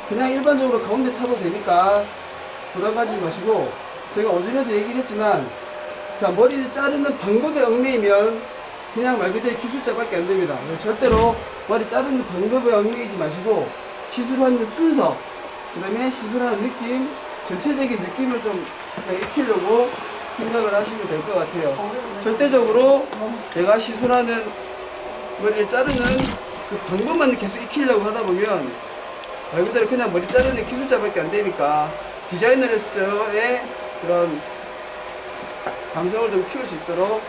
그냥 일반적으로 가운데 타도 되니까 부담 가지 마시고, 제가 어제도 얘기를 했지만, 자, 머리를 자르는 방법에 얽매이면 그냥 말 그대로 기술자밖에 안 됩니다. 절대로 머리 자르는 방법에 얽매이지 마시고, 시술하는 순서, 그 다음에 시술하는 느낌, 전체적인 느낌을 좀 익히려고 생각을 하시면 될 것 같아요. 절대적으로 내가 시술하는 머리를 자르는 그 방법만 계속 익히려고 하다 보면 말 그대로 그냥 머리 자르는 기술자밖에 안 되니까 디자이너로서의 그런 감성을 좀 키울 수 있도록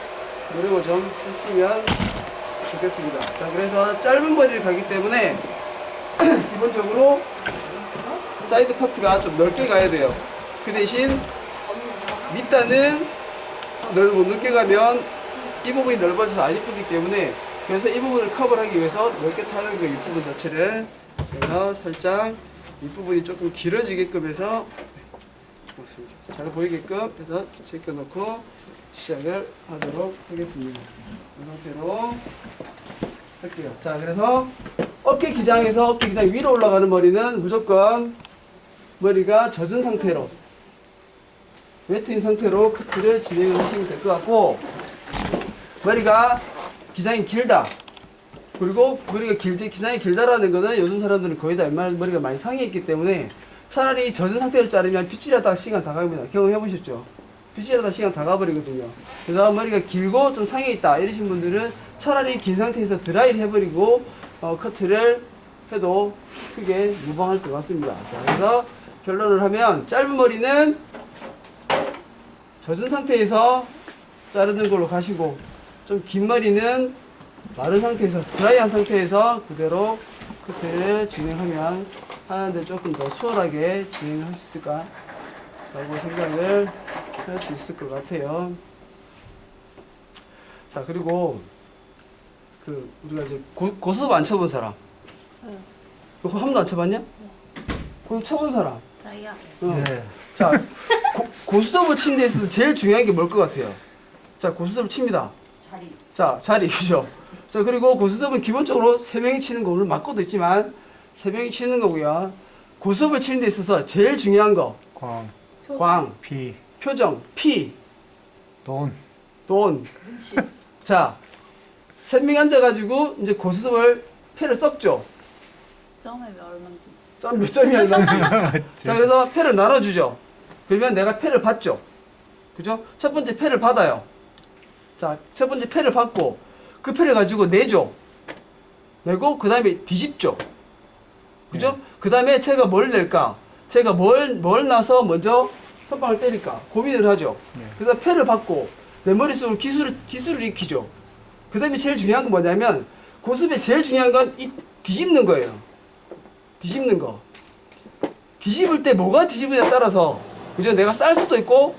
노력을 좀 했으면 좋겠습니다. 자, 그래서 짧은 머리를 가기 때문에 기본적으로 사이드 파트가 좀 넓게 가야 돼요. 그 대신 밑단은 넓게 가면 이 부분이 넓어져서 안 이쁘기 때문에, 그래서 이 부분을 커버하기 위해서 넓게 타는 그 윗부분 자체를 그래서 살짝 윗부분이 조금 길어지게끔 해서 먹습니다. 잘 보이게끔 해서 제껴놓고 시작을 하도록 하겠습니다. 이 상태로 할게요. 자, 그래서 어깨 기장에서 어깨 기장 위로 올라가는 머리는 무조건 머리가 젖은 상태로, 웨트인 상태로 커트를 진행을 하시면 될 것 같고, 머리가 기장이 길다, 그리고 머리가 기장이 길다라는 거는 요즘 사람들은 거의 다 웬만한 머리가 많이 상해 있기 때문에 차라리 젖은 상태로 자르면 빗질하다가 시간 다 갑니다. 경험해 보셨죠? 빗질하다가 시간 다 가버리거든요. 그래서 머리가 길고 좀 상해 있다 이러신 분들은 차라리 긴 상태에서 드라이를 해버리고 커트를 해도 크게 무방할 것 같습니다. 자, 그래서 결론을 하면 짧은 머리는 젖은 상태에서 자르는 걸로 가시고, 좀 긴 머리는 마른 상태에서, 드라이한 상태에서 그대로 커트를 진행하면 하는데 조금 더 수월하게 진행할 수 있을까 라고 생각을 할 수 있을 것 같아요. 자, 그리고 우리가 이제 고스톱 안 쳐본 사람, 그거 한 번도 안 쳐봤냐? 그거 쳐본 사람. 저희요. 네. 자, 고스톱을 치는 데 있어서 제일 중요한 게 뭘 것 같아요? 자, 고스톱을 칩니다. 자리. 자, 자리, 그죠? 자, 그리고 고스톱은 기본적으로 3명이 치는 거, 물론 맞고도 있지만 3명이 치는 거고요. 고스톱을 치는 데 있어서 제일 중요한 거, 광, 피, 표정, 피, 돈. 돈. 자, 3명이 앉아가지고 이제 고스톱을 패를 썩죠. 점에 얼마인지. 몇 점이 얼마인지. 자, 그래서 패를 나눠주죠. 그러면 내가 패를 받죠. 그죠? 첫 번째 패를 받아요. 자, 첫 번째 패를 받고 그 패를 가지고 내죠. 내고 그 다음에 뒤집죠. 그죠? 네. 그 다음에 제가 뭘 낼까? 제가 뭘 나서 먼저 선방을 때릴까? 고민을 하죠. 네. 그래서 패를 받고 내 머릿속으로 기술을 익히죠. 그 다음에 제일 중요한 건 뭐냐면, 고스톱의 제일 중요한 건 이 뒤집는 거예요. 뒤집는 거. 뒤집을 때 뭐가 뒤집느냐에 따라서, 그죠? 내가 쌀 수도 있고,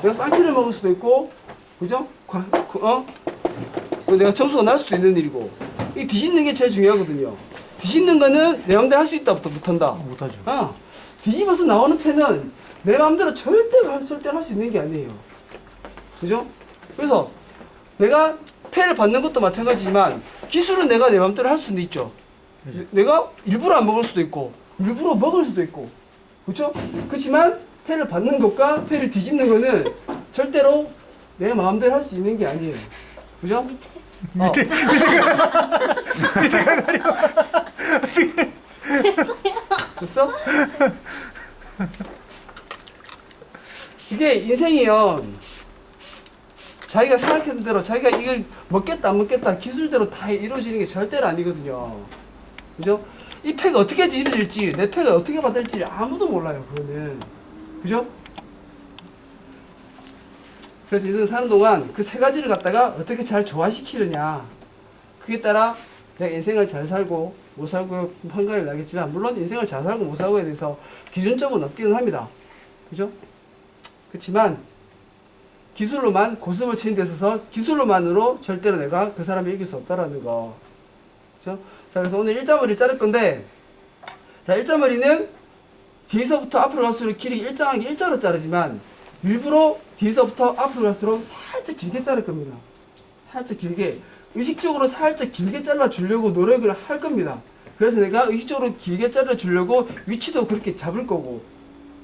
내가 쌍키를 먹을 수도 있고, 그죠? 내가 점수가 날 수도 있는 일이고, 이 뒤집는 게 제일 중요하거든요. 뒤집는 거는 내 마음대로 할 수 있다부터 못한다. 못하죠. 뒤집어서 나오는 패는 내 마음대로 절대 할 수 있는 게 아니에요. 그죠? 그래서 내가 패를 받는 것도 마찬가지지만 기술은 내가 내 마음대로 할 수는 있죠. 내가 일부러 안 먹을 수도 있고 일부러 먹을 수도 있고, 그렇죠? 그렇지만 패를 받는 것과 패를 뒤집는 거는 절대로 내 마음대로 할 수 있는 게 아니에요. 그죠? 됐어? 이게 인생이요, 자기가 생각했던 대로 자기가 이걸 먹겠다 안 먹겠다 기술대로 다 이루어지는 게 절대로 아니거든요. 그죠? 이 패가 어떻게 뒤집어질지, 내 패가 어떻게 받을지 아무도 몰라요. 그거는. 그죠? 그래서 인생 사는 동안 그 세 가지를 갖다가 어떻게 잘 조화시키느냐, 그에 따라 내가 인생을 잘 살고 못 살고 판가름이 나겠지만, 물론 인생을 잘 살고 못 살고에 대해서 기준점은 없기는 합니다. 그죠? 그렇지만 기술로만, 고스톱을 치는 데 있어서 기술로만으로 절대로 내가 그 사람을 이길 수 없다라는 거. 그죠? 자, 그래서 오늘 일자머리를 자를 건데, 자, 일자머리는 뒤에서부터 앞으로 갈수록 길이 일정하게 일자로 자르지만 일부러 뒤에서부터 앞으로 갈수록 살짝 길게 자를 겁니다. 살짝 길게, 의식적으로 살짝 길게 잘라주려고 노력을 할 겁니다. 그래서 내가 의식적으로 길게 자르주려고 위치도 그렇게 잡을 거고.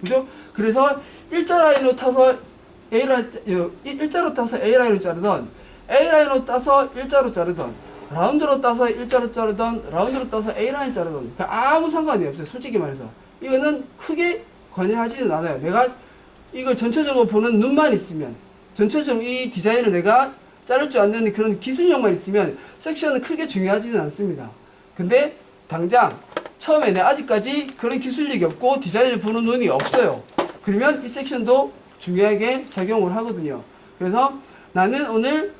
그죠? 그래서 일자 라인으로 타서 일자로 따서 A라인으로 자르던, A라인으로 따서 일자로 자르던, 라운드로 따서 일자로 자르던, 라운드로 따서 A라인 자르던, 그러니까 아무 상관이 없어요. 솔직히 말해서. 이거는 크게 관여하지는 않아요. 내가 이걸 전체적으로 보는 눈만 있으면, 전체적으로 이 디자인을 내가 자를 줄 아는 그런 기술력만 있으면 섹션은 크게 중요하지는 않습니다. 근데 당장 처음에 내가 아직까지 그런 기술력이 없고 디자인을 보는 눈이 없어요. 그러면 이 섹션도 중요하게 작용을 하거든요. 그래서 나는 오늘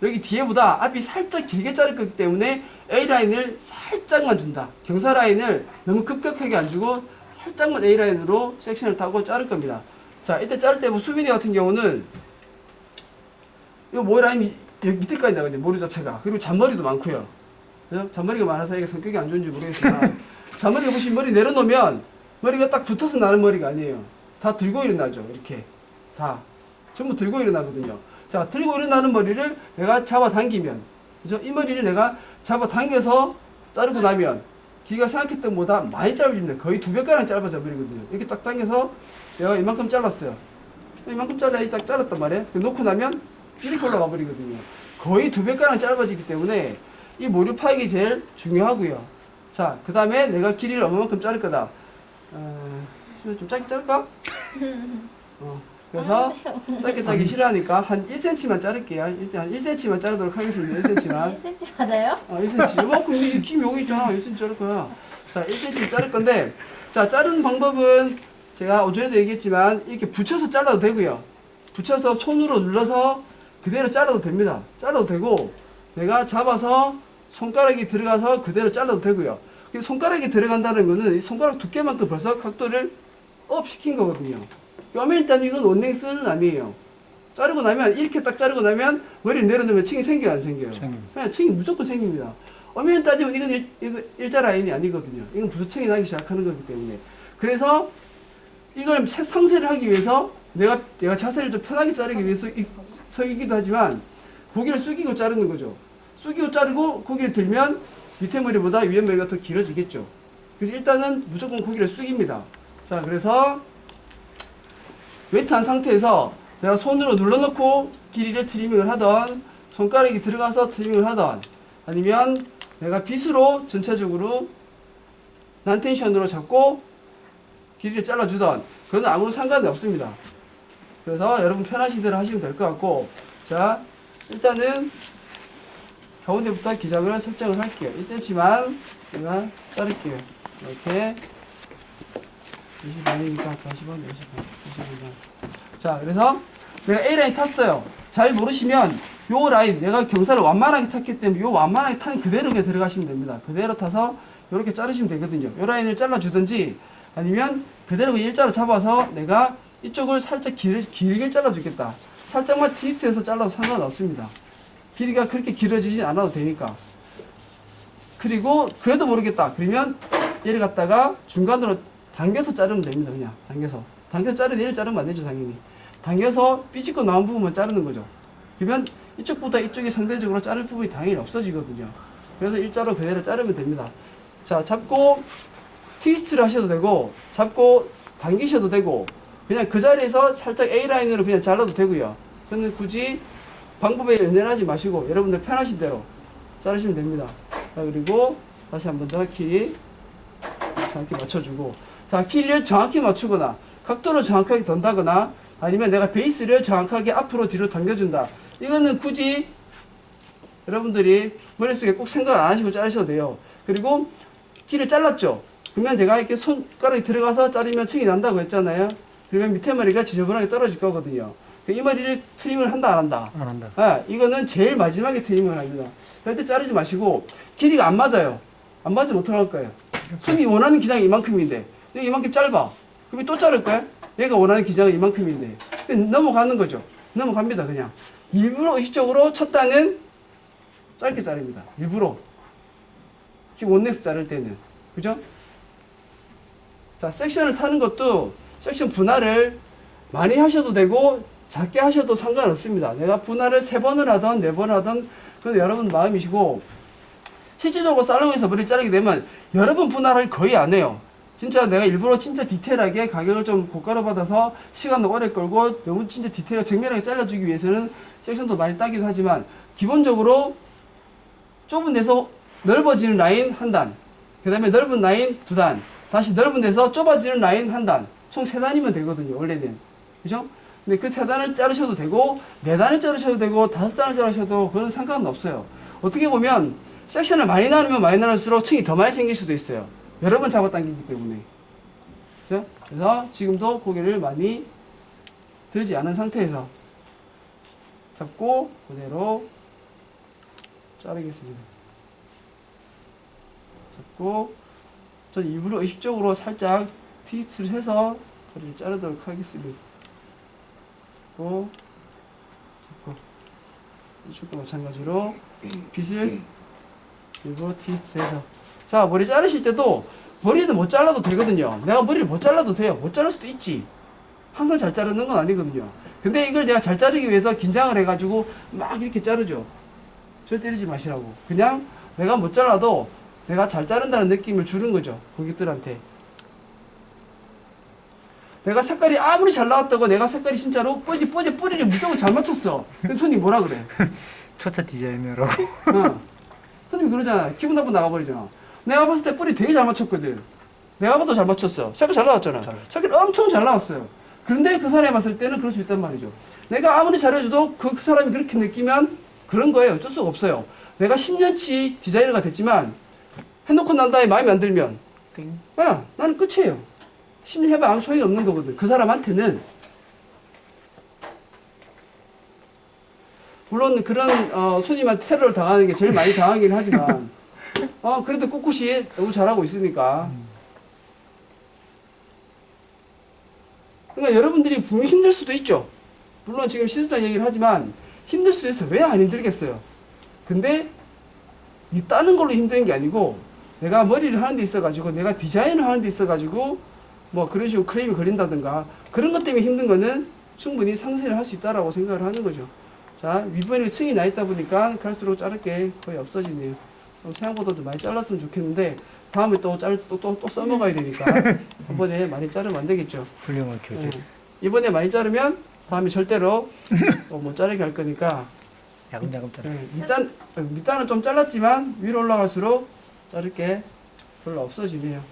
여기 뒤에보다 앞이 살짝 길게 자를 거기 때문에 A라인을 살짝만 준다. 경사 라인을 너무 급격하게 안 주고 살짝만 A라인으로 섹션을 타고 자를 겁니다. 자, 이때 자를 때 뭐 수빈이 같은 경우는 이 모이 라인이 여기 밑에까지 나가죠. 머리 자체가. 그리고 잔머리도 많고요. 그죠? 잔머리가 많아서 이게 성격이 안 좋은지 모르겠지만 잔머리가 보시면 머리 내려놓으면 머리가 딱 붙어서 나는 머리가 아니에요. 다 들고 일어나죠. 이렇게 다 전부 들고 일어나거든요. 자, 들고 일어나는 머리를 내가 잡아당기면, 그죠? 이 머리를 내가 잡아당겨서 자르고 나면 길이가 생각했던 것보다 많이 짧아집니다. 거의 2배가량 짧아져 버리거든요. 이렇게 딱 당겨서 내가 이만큼 잘랐어요. 이만큼 잘라야지 딱 잘랐단 말이에요. 놓고 나면 이렇게 올라가 버리거든요. 거의 2배가량 짧아지기 때문에 이 모류 파악이 제일 중요하고요. 자, 그 다음에 내가 길이를 얼마만큼 자를 거다. 좀 짧게 자를까? 그래서 짧게 자르기 싫어하니까 한 1cm만 자를게요. 한 1cm만 자르도록 하겠습니다. 1cm만. 1cm 맞아요? 1cm. 이만큼 김 여기 있잖아. 1cm 자를 거야. 자, 1cm 자를 건데, 자, 자르는 방법은 제가 오전에도 얘기했지만 이렇게 붙여서 잘라도 되고요. 붙여서 손으로 눌러서 그대로 잘라도 됩니다. 잘라도 되고, 내가 잡아서 손가락이 들어가서 그대로 잘라도 되고요. 손가락이 들어간다는 거는 이 손가락 두께만큼 벌써 각도를 업 시킨 거거든요. 그러면 일단 이건 원랭스는 아니에요. 자르고 나면 이렇게 딱 자르고 나면 머리를 내려놓으면 층이 생겨요, 안 생겨요? 네, 층이 무조건 생깁니다. 엄연히 따지면 이건 일자 라인이 아니거든요. 이건 부서층이 나기 시작하는 거기 때문에. 그래서 이걸 상세를 하기 위해서 내가 자세를 좀 편하게 자르기 위해서 서기도 하지만 고기를 숙이고 자르는 거죠. 숙이고 자르고 고기를 들면 밑에 머리보다 위에 머리가 더 길어지겠죠. 그래서 일단은 무조건 고기를 숙입니다. 자, 그래서 웨트한 상태에서 내가 손으로 눌러놓고 길이를 트리밍을 하던, 손가락이 들어가서 트리밍을 하던, 아니면 내가 빗으로 전체적으로 난텐션으로 잡고 길이를 잘라주던, 그건 아무 상관이 없습니다. 그래서 여러분 편하신 대로 하시면 될 것 같고, 자, 일단은 가운데부터 기장을 설정을 할게요. 1cm만 내가 자를게요. 이렇게 20반이니까 40원, 20반. 자, 그래서 내가 A라인 탔어요. 잘 모르시면 요 라인, 내가 경사를 완만하게 탔기 때문에 요 완만하게 탄 그대로 그냥 들어가시면 됩니다. 그대로 타서 이렇게 자르시면 되거든요. 요 라인을 잘라주든지 아니면 그대로 일자로 잡아서 내가 이쪽을 살짝 길게 잘라주겠다. 살짝만 트위스트해서 잘라도 상관없습니다. 길이가 그렇게 길어지진 않아도 되니까. 그리고 그래도 모르겠다. 그러면 얘를 갖다가 중간으로 당겨서 자르면 됩니다. 그냥 당겨서 자르면 얘를 자르면 안 되죠, 당연히. 당겨서 삐집고 나온 부분만 자르는 거죠. 그러면 이쪽보다 이쪽이 상대적으로 자를 부분이 당연히 없어지거든요. 그래서 일자로 그대로 자르면 됩니다. 자, 잡고 트위스트를 하셔도 되고, 잡고 당기셔도 되고, 그냥 그 자리에서 살짝 A라인으로 그냥 잘라도 되고요. 근데 굳이 방법에 연연하지 마시고 여러분들 편하신 대로 자르시면 됩니다. 자, 그리고 다시 한 번 더 길이 정확히 맞춰주고, 자, 길이를 정확히 맞추거나 각도를 정확하게 던다거나 아니면 내가 베이스를 정확하게 앞으로 뒤로 당겨준다. 이거는 굳이 여러분들이 머릿속에 꼭 생각 안 하시고 자르셔도 돼요. 그리고 길을 잘랐죠. 그러면 제가 이렇게 손가락이 들어가서 자르면 층이 난다고 했잖아요. 그러면 밑에 머리가 지저분하게 떨어질 거거든요. 이 머리를 트림을 한다, 안 한다? 안 한다. 아, 이거는 제일 마지막에 트림을 합니다. 절대 자르지 마시고, 길이가 안 맞아요. 안 맞으면 어떡할 거예요? 손이 원하는 기장이 이만큼인데, 여기 이만큼 짧아. 그럼 또 자를 거야? 얘가 원하는 기장은 이만큼인데. 넘어가는 거죠. 넘어갑니다, 그냥. 일부러 의식적으로 첫 단은 짧게 자릅니다. 일부러. 원넥스 자를 때는. 그죠? 자, 섹션을 타는 것도 섹션 분할을 많이 하셔도 되고 작게 하셔도 상관없습니다. 내가 분할을 3번을 하던 4번 하던 그건 여러분 마음이시고, 실질적으로 살롱에서 머리 자르게 되면 여러 번 분할을 거의 안 해요. 진짜 내가 일부러 진짜 디테일하게 가격을 좀 고가로 받아서 시간도 오래 끌고 너무 진짜 디테일하게 정밀하게 잘라주기 위해서는 섹션도 많이 따기도 하지만 기본적으로 좁은 데서 넓어지는 라인 한 단, 그 다음에 넓은 라인 두 단, 다시 넓은 데서 좁아지는 라인 한 단, 총 세 단이면 되거든요, 원래는. 그죠? 근데 그 세 단을 자르셔도 되고, 네 단을 자르셔도 되고, 다섯 단을 자르셔도 그건 상관은 없어요. 어떻게 보면, 섹션을 많이 나누면 많이 나눌수록 층이 더 많이 생길 수도 있어요. 여러 번 잡아당기기 때문에. 그죠? 그래서 지금도 고개를 많이 들지 않은 상태에서 잡고, 그대로 자르겠습니다. 잡고, 전 일부러 의식적으로 살짝 트위스트를 해서 머리를 자르도록 하겠습니다. 잡고, 이쪽도 마찬가지로 빗을 일부러 트위스트해서. 자, 머리 자르실 때도 머리는 못 잘라도 되거든요. 내가 머리를 못 잘라도 돼요. 못 자를 수도 있지. 항상 잘 자르는 건 아니거든요. 근데 이걸 내가 잘 자르기 위해서 긴장을 해가지고 막 이렇게 자르죠. 절 때리지 마시라고. 그냥 내가 못 잘라도 내가 잘 자른다는 느낌을 주는 거죠. 고객들한테. 내가 색깔이 아무리 잘 나왔다고 내가 색깔이 진짜로 뿌리를 무조건 잘 맞췄어. 근데 손님이 뭐라 그래? 초짜 디자이너라고. 손님이 그러잖아. 기분 나쁘고 나가버리잖아. 내가 봤을 때 뿌리 되게 잘 맞췄거든. 내가 봐도 잘 맞췄어. 색깔 잘 나왔잖아. 색깔 엄청 잘 나왔어요. 그런데 그 사람이 봤을 때는 그럴 수 있단 말이죠. 내가 아무리 잘해줘도 그 사람이 그렇게 느끼면 그런 거예요. 어쩔 수가 없어요. 내가 10년치 디자이너가 됐지만 해놓고 난 다음에 마음에 안 들면 야, 나는 끝이에요. 10년 해봐 아무 소용이 없는 거거든. 그 사람한테는. 물론 그런 손님한테 테러를 당하는 게 제일 많이 당하긴 하지만 그래도 꿋꿋이 너무 잘하고 있으니까. 그러니까 여러분들이 분명히 힘들 수도 있죠. 물론 지금 시술단 얘기를 하지만 힘들 수도 있어요. 왜 안 힘들겠어요? 근데 이 따는 걸로 힘든 게 아니고 내가 머리를 하는 데 있어가지고 내가 디자인을 하는 데 있어가지고 뭐 그런 식으로 크레임이 걸린다든가 그런 것 때문에 힘든 거는 충분히 상쇄를 할 수 있다라고 생각을 하는 거죠. 자, 윗머리에 층이 나 있다 보니까 갈수록 자를 게 거의 없어지네요. 태양보다 좀 많이 잘랐으면 좋겠는데 다음에 또 써먹어야 되니까 한 번에 많이 자르면 안 되겠죠. 훌륭한 교재. 이번에 많이 자르면 다음에 절대로 못 자르게 할 거니까 야금야금 자르. 밑단은 좀 잘랐지만 위로 올라갈수록 자를 게 별로 없어지네요.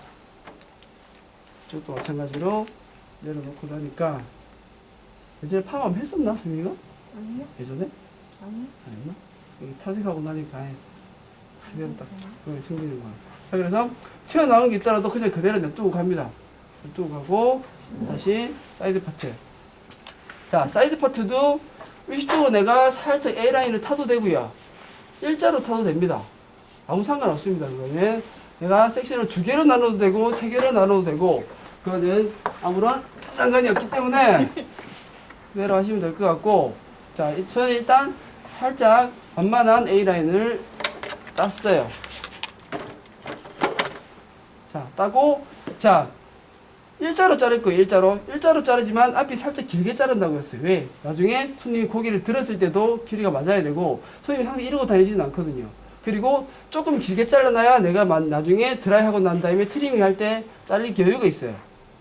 이쪽도 마찬가지로 내려놓고 나니까 예전에 파마 했었나 수미가? 아니요. 예전에? 아니요. 아니나? 여기 탈색하고 나니까 그대로 딱 그게 생기는 거야. 자, 그래서 튀어나온 게 있더라도 그냥 그대로 냅두고 갑니다. 냅두고 가고 다시 사이드 파트. 자, 사이드 파트도 의식적으로 내가 살짝 A라인을 타도 되고요. 일자로 타도 됩니다. 아무 상관없습니다. 그거는 내가 섹션을 2개로 나눠도 되고 3개로 나눠도 되고 그거는 아무런 상관이 없기 때문에 그대로 하시면 될 것 같고. 자, 저는 일단 살짝 완만한 A라인을 땄어요. 자, 따고, 자, 일자로 자를 거예요, 일자로 자르지만 앞이 살짝 길게 자른다고 했어요. 왜? 나중에 손님이 고기를 들었을 때도 길이가 맞아야 되고, 손님이 항상 이러고 다니지는 않거든요. 그리고 조금 길게 잘라놔야 내가 나중에 드라이하고 난 다음에 트리밍 할 때 잘릴 여유가 있어요.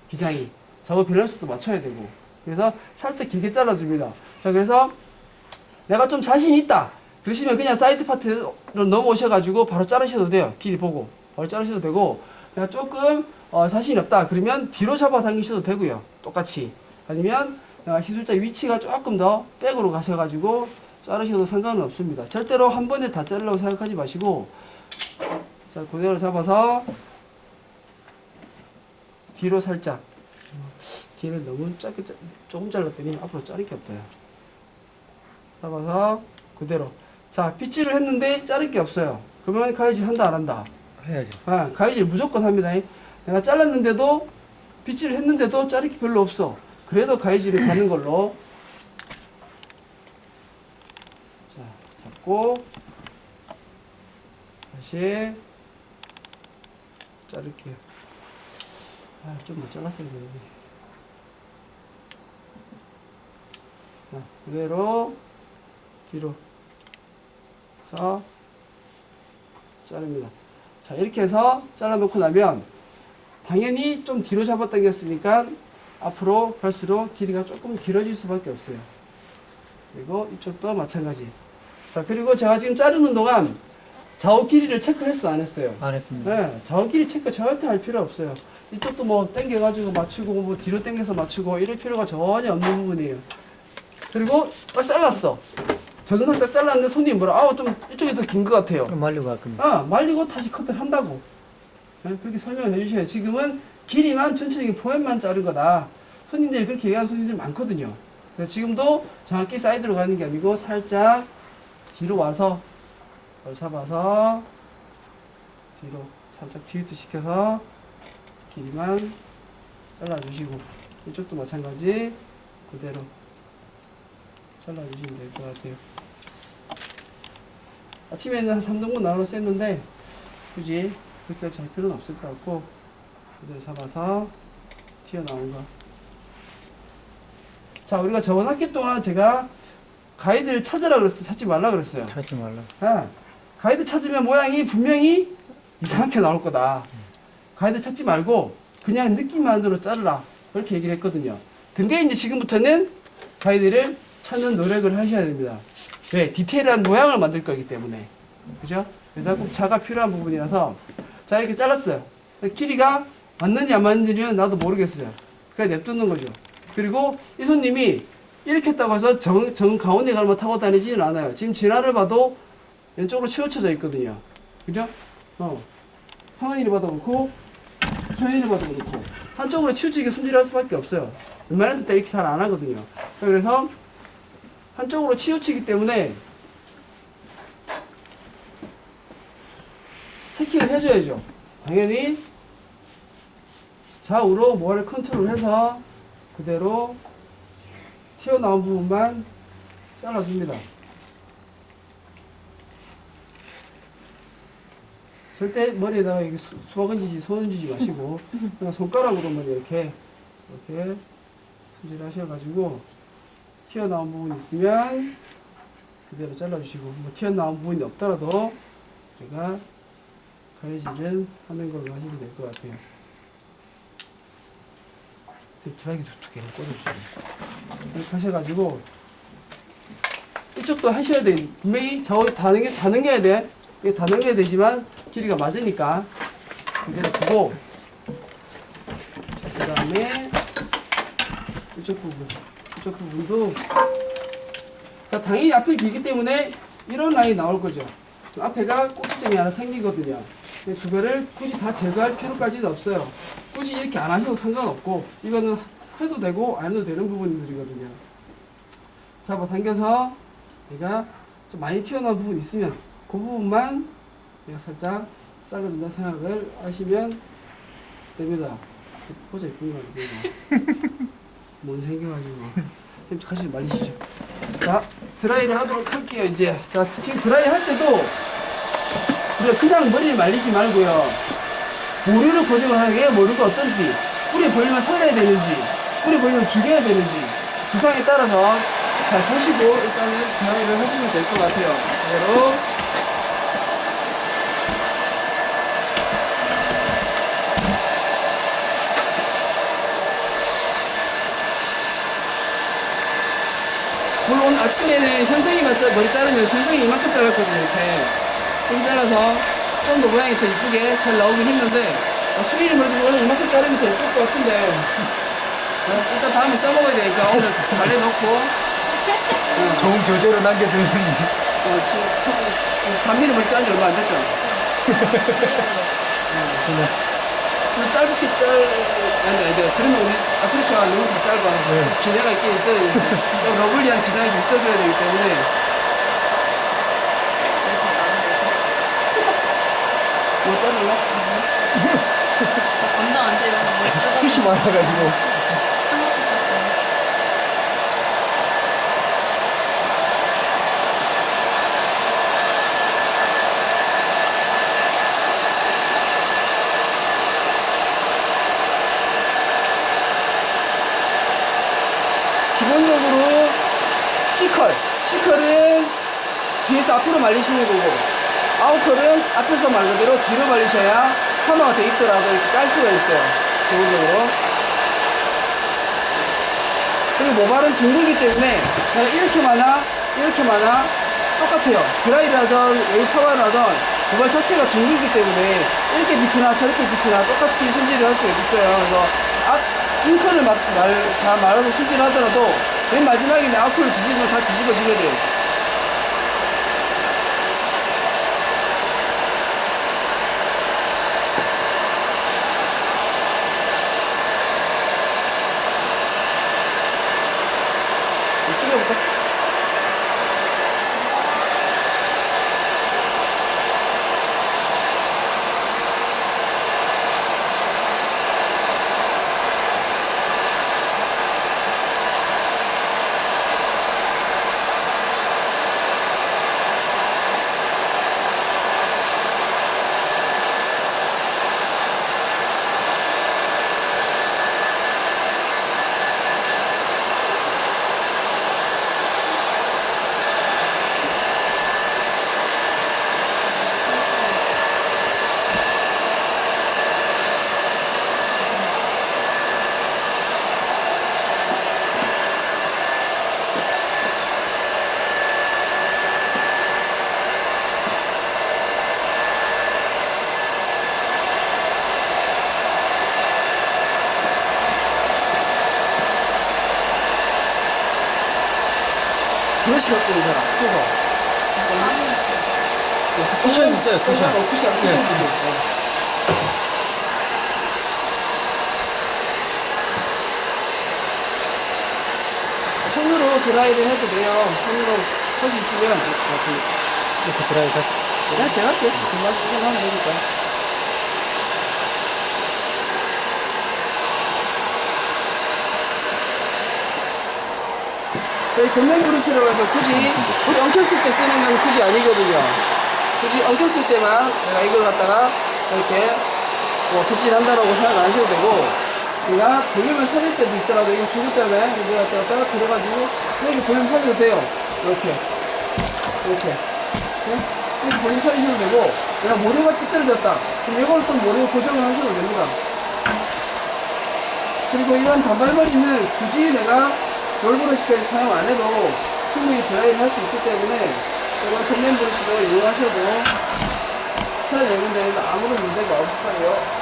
기장이. 작업 밸런스도 맞춰야 되고. 그래서 살짝 길게 잘라줍니다. 자, 그래서 내가 좀 자신이 있다. 그러시면 그냥 사이드 파트로 넘어오셔가지고 바로 자르셔도 돼요. 길이 보고. 바로 자르셔도 되고, 내가 조금 자신이 없다. 그러면 뒤로 잡아당기셔도 되고요. 똑같이. 아니면 시술자 위치가 조금 더 백으로 가셔가지고 자르셔도 상관은 없습니다. 절대로 한 번에 다 자르려고 생각하지 마시고, 자, 그대로 잡아서 뒤로 살짝. 뒤를 너무 짧게, 조금 잘랐더니 앞으로 자를 게 없다. 잡아서 그대로. 자, 빗질을 했는데 자를 게 없어요. 그러면 가위질 한다 안 한다? 해야죠. 가위질 무조건 합니다. 내가 잘랐는데도 빗질을 했는데도 자를 게 별로 없어. 그래도 가위질을 가는 걸로. 자, 잡고 다시 자를게요. 좀 못 잘랐어야 되는데. 자, 그대로 뒤로. 자, 자릅니다. 자, 이렇게 해서 잘라놓고 나면 당연히 좀 뒤로 잡아당겼으니까 앞으로 갈수록 길이가 조금 길어질 수밖에 없어요. 그리고 이쪽도 마찬가지. 자, 그리고 제가 지금 자르는 동안 좌우 길이를 체크했어, 안 했어요? 안 했습니다. 네, 좌우 길이 체크 절대 할 필요 없어요. 이쪽도 뭐 당겨가지고 맞추고, 뭐 뒤로 당겨서 맞추고, 이럴 필요가 전혀 없는 부분이에요. 그리고 딱 잘랐어. 정상 딱 잘랐는데 손님이 뭐라, 아우, 좀 이쪽이 더 긴 것 같아요. 좀 말리고 갈 겁니다. 아, 말리고 다시 커트를 한다고. 네, 그렇게 설명을 해주셔야 돼요. 지금은 길이만 전체적인 포인트만 자른 거다. 손님들이 그렇게 얘기하는 손님들이 많거든요. 그래서 지금도 정확히 사이드로 가는 게 아니고 살짝 뒤로 와서 잡아서 뒤로 살짝 트위트 시켜서 길이만 잘라주시고, 이쪽도 마찬가지 그대로 잘라주시면 될 것 같아요. 아침에는 한 3등분 나눠서 쐈는데 굳이 그렇게 할 필요는 없을 것 같고, 그대로 잡아서 튀어나온 거. 자, 우리가 저번 학기 동안 제가 가이드를 찾으라 그랬어요. 찾지 말라 그랬어요. 찾지 말라. 아, 가이드 찾으면 모양이 분명히 이상하게 나올 거다. 가이드 찾지 말고 그냥 느낌만으로 자르라. 그렇게 얘기를 했거든요. 근데 이제 지금부터는 가이드를 찾는 노력을 하셔야 됩니다. 왜? 디테일한 모양을 만들 거기 때문에. 그죠? 그래서 꼭 자가 필요한 부분이라서. 자, 이렇게 잘랐어요. 길이가 맞는지 안 맞는지는 나도 모르겠어요. 그냥 냅두는 거죠. 그리고 이 손님이 이렇게 했다고 해서 정 가운데 가르마 타고 다니지는 않아요. 지금 진화를 봐도 왼쪽으로 치우쳐져 있거든요. 그죠? 상은이를 봐도 그렇고, 소연이를 봐도 그렇고, 한쪽으로 치우치게 손질할 수밖에 없어요. 웬만했을 때 이렇게 잘 안 하거든요. 그래서 한쪽으로 치우치기 때문에 체킹을 해줘야죠. 당연히 좌우로 뭐를 컨트롤해서 그대로 튀어나온 부분만 잘라줍니다. 절대 머리에다가 이렇게 수박 얹지, 손 얹지 마시고 그냥 손가락으로만 이렇게 손질하셔가지고 튀어나온 부분이 있으면 그대로 잘라주시고, 뭐 튀어나온 부분이 없더라도 제가 가위질을 하는 걸로 하시면 될 것 같아요. 드라이기 두께를 꽂아주세요. 이렇게 하셔가지고 이쪽도 하셔야 돼. 분명히 좌우 다 넘겨야 돼. 이게 다 넘겨야 되지만 길이가 맞으니까 그대로 두고, 그 다음에 이쪽 부분도, 자, 당연히 앞에 길기 때문에 이런 라인이 나올 거죠. 앞에가 꼭지점이 하나 생기거든요. 근데 그거를 굳이 다 제거할 필요까지는 없어요. 굳이 이렇게 안 하셔도 상관없고, 이거는 해도 되고 안 해도 되는 부분들이거든요. 잡아당겨서 얘가 좀 많이 튀어나온 부분이 있으면 그 부분만 내가 살짝 잘라준다 생각을 하시면 됩니다. 포즈 예쁜 거 아니고 뭔 생겨가지고 같이 말리시죠. 자, 드라이를 하도록 할게요. 이제 자, 지금 드라이 할 때도 우리가 그냥 머리를 말리지 말고요, 모류를 고정을 하는 게 모류가 어떤지, 뿌리 보이면 살려야 되는지, 뿌리 보이면 죽여야 되는지 기상에 따라서 잘 보시고 일단은 드라이를 하시면 될 것 같아요. 그대로 물론 오늘 아침에는 현성이 머리 자르면 현성이 이만큼 잘랐거든요. 이렇게 잘라서 좀 더 모양이 더 이쁘게 잘 나오긴 했는데, 수빈이 머리도 원래 이만큼 자르면 더 예쁠 것 같은데, 일단 다음에 써먹어야 되니까 오늘 말려놓고 좋은 교재로 남겨두는. 지금 단미를 머리 자른 지 얼마 안 됐죠? 짧게 아니, 그러면 우리 아프리카가 너무 다 짧아. 기회가 있긴 있어야 되니까. 러블리한 기장이 좀 있어줘야 되기 때문에. 뭐 자르나? 감당 안 돼, 이러면. 숱이 많아가지고. 기본적으로 C컬은 뒤에서 앞으로 말리시는 거고, 아웃컬은 앞에서 말 그대로 뒤로 말리셔야 커버가 돼 있더라도 이렇게 깔 수가 있어요. 기본적으로. 그리고 모발은 둥글기 때문에 제가 이렇게 많아 똑같아요. 드라이를 하던 웨이브 커버를 하던 모발 자체가 둥글기 때문에 이렇게 비트나 저렇게 비트나 똑같이 손질을 할 수가 있어요. 그래서 잉크를 다 말아서 손질을 하더라도 맨 마지막에 아웃컬을 뒤집으면 다 뒤집어지게 돼요. 숙여볼까? 브러쉬 갖고 있는 사람, 그거. 쿠션 있어요, 쿠션. 쿠션 네. 있어요. 손으로 드라이를 해도 돼요. 손으로 할 수 있으면 이렇게 드라이가. 그냥 제가 할게요. 금방 하면 되니까. 저희 겉면 브러쉬라고 해서 굳이 우리 엉켰을 때 쓰는 건 굳이 아니거든요. 굳이 엉켰을 때만 내가 이걸 갖다가 이렇게 뭐 빗질한다라고 생각 안 하셔도 되고, 그냥 볼륨을 살릴 때도 있더라도 이거 죽을 때문에 이거 갖다가 들어가지고 이렇게 볼륨 살려도 돼요. 이렇게 네? 이렇게 볼륨 살리셔도 되고, 내가 모래가 삐뚤어졌다 그럼 이걸 또 모래 고정을 하셔도 됩니다. 그리고 이런 단발머리는 굳이 내가 롤브러쉬까지 사용 안 해도 충분히 드라이를 할 수 있기 때문에 이런 겉면 브러쉬로 이용하셔도 살아내는 데는 아무런 문제가 없어요.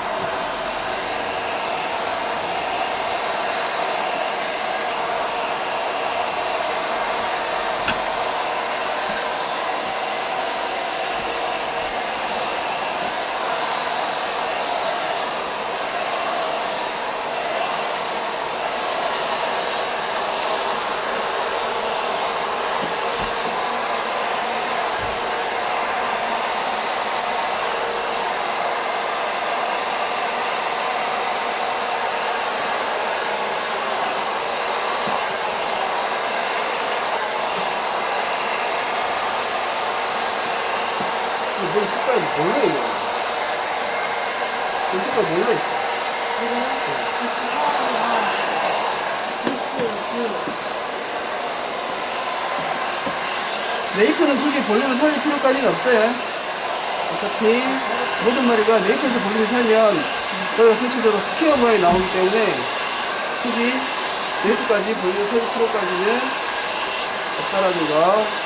머리 색깔이 몰라, 이거. 이 색깔 몰라 있어. 메이크는 굳이 볼륨을 살릴 필요까지는 없어요. 어차피 모든 머리가 메이크에서 볼륨을 살면 저희가 전체적으로 스퀘어 모양이 나오기 때문에 굳이 메이크까지 볼륨을 살릴 필요까지는 없다라는 거.